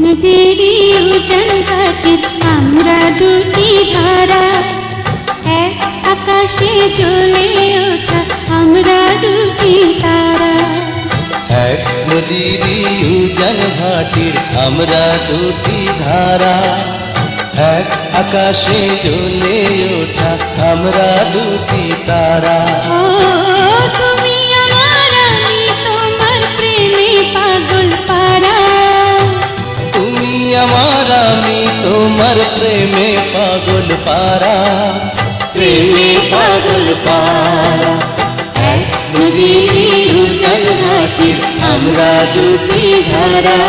নদীরই উজান ঘাটের আমরা দুটি ধারা, এক আকাশে জ্বলে ওঠা আমরা দুটি তারা। এক নদীরই উজান ঘাটের আমরা দুটি ধারা, এক আকাশে জ্বলে ওঠা আমরা দুটি তারা। ও তুমি আমার আমি তোমার প্রেমে পাগল পারা, তুমি আমার আমি তোমার প্রেমে পাগল পারা, প্রেমে পাগল পারা। এক নদীর উজান ঘাটের আমরা দুটি ধারা,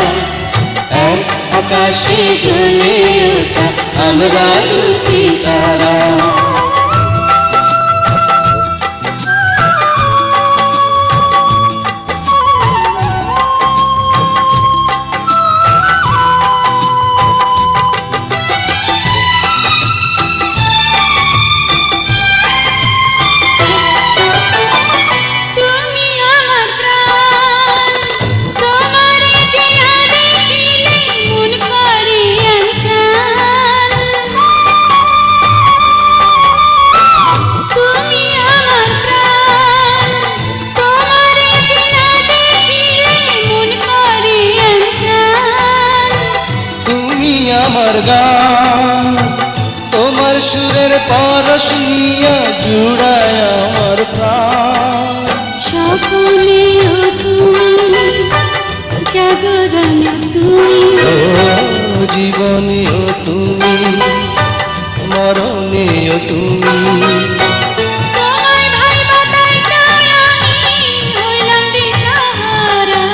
এক আকাশে জ্বলে ওঠা আমরা দুটি তারা। তুমি আমার প্রাণ, তোমারে যে না দেখিলে মন করে অঞ্চল। তুমি আমার প্রাণ, তোমারে যে না দেখিলে মন করে অঞ্চল। তুমি আমার গান, তোমার সুরের পরশ নিয়া জুড়ায় আমার প্রাণ। স্বপ্নেও তুমি, জাগরণে তুমি, ও জীবনেও তুমি, মরণেও তুমি। তোমায় ভাইবাতাই তাই আমি হইলাম দিশাহারা,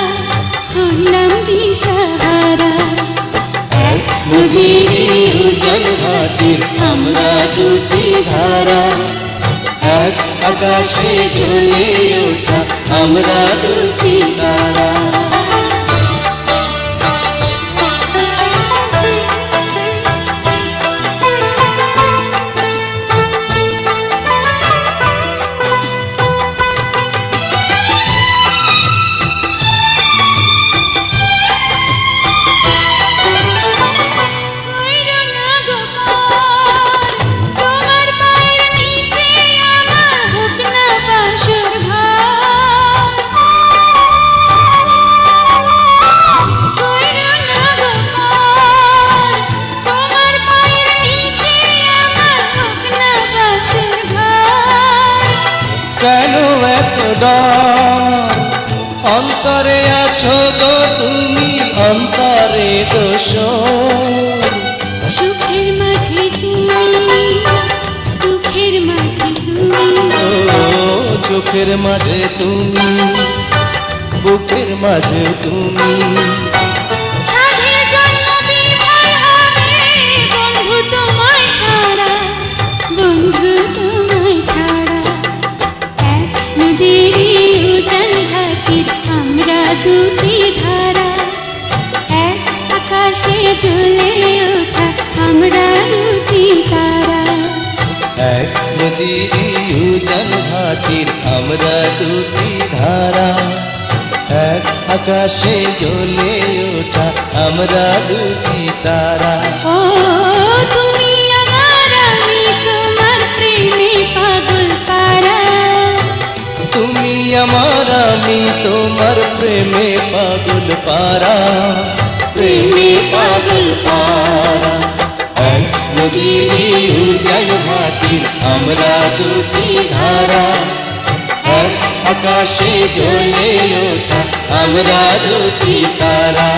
হইলাম দিশাহারা। এক নদীর উজান ঘাটের আমরা দুটি ধারা, এক আকাশে জ্বলে ওঠা আমরা দুটি তারা। কইরো না গো পার, তোমার পায়ের নিচে আমার হোক না বাসর ঘর। কইরো না গো পার, তোমার পায়ের নিচে আমার হোক না বাসর ঘর। কেন এত ডর, অন্তরে আছো গো তুমি, অন্তরে দোষ। সুখের মাঝে তুমি, দুঃখের মাঝে তুমি, ও চোখের মাঝে তুমি, বুকের মাঝে তুমি। সাধের জন্য বিফল হবে বন্ধু তোমায় ছাড়া, বন্ধু তোমায় ছাড়া। এক নদীরই উজান ঘাটের আমরা দুটি ধারা, এক আকাশে জ্বলে ওঠা আমরা দুটি তারা। এক নদীর উজান ঘাটের আমরা দুটি ধারা, এক আকাশে জ্বলে ওঠা আমরা দুটি তারা। ও তুমি আমার আমি তোমার প্রেমে পাগল পারা, তুমি আমার আমি তোমার প্রেমে পাগল পারা, প্রেমে পাগল পারা। এক নদীর উজান ঘাটের আমরা দুটি ধারা, এক আকাশে জ্বলে ওঠা আমরা দুটি তারা।